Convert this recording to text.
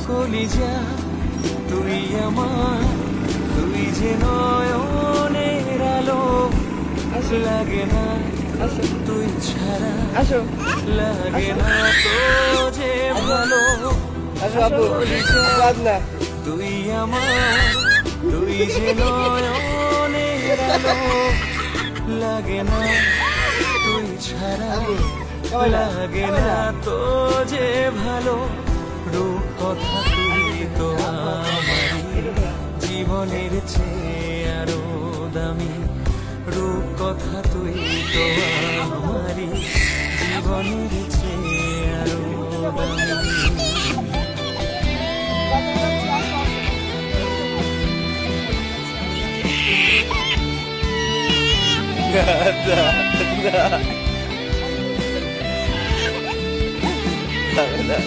কলিজা তুই আমার, তুই যে নয়নের আলো, লাগে না তুই ছাড়া, লাগে না তো যে ভালো। কলিজা তুই আমার, তুই যে নয়নের আলো, লাগে না তুই ছাড়া, লাগে না তো যে ভালো। রূপ কথা তুই তো আমারই, জীবনের চেয়ে আরো দামি। রূপ কথা তুই তো আমারই, জীবনের চেয়ে আরো দামি। না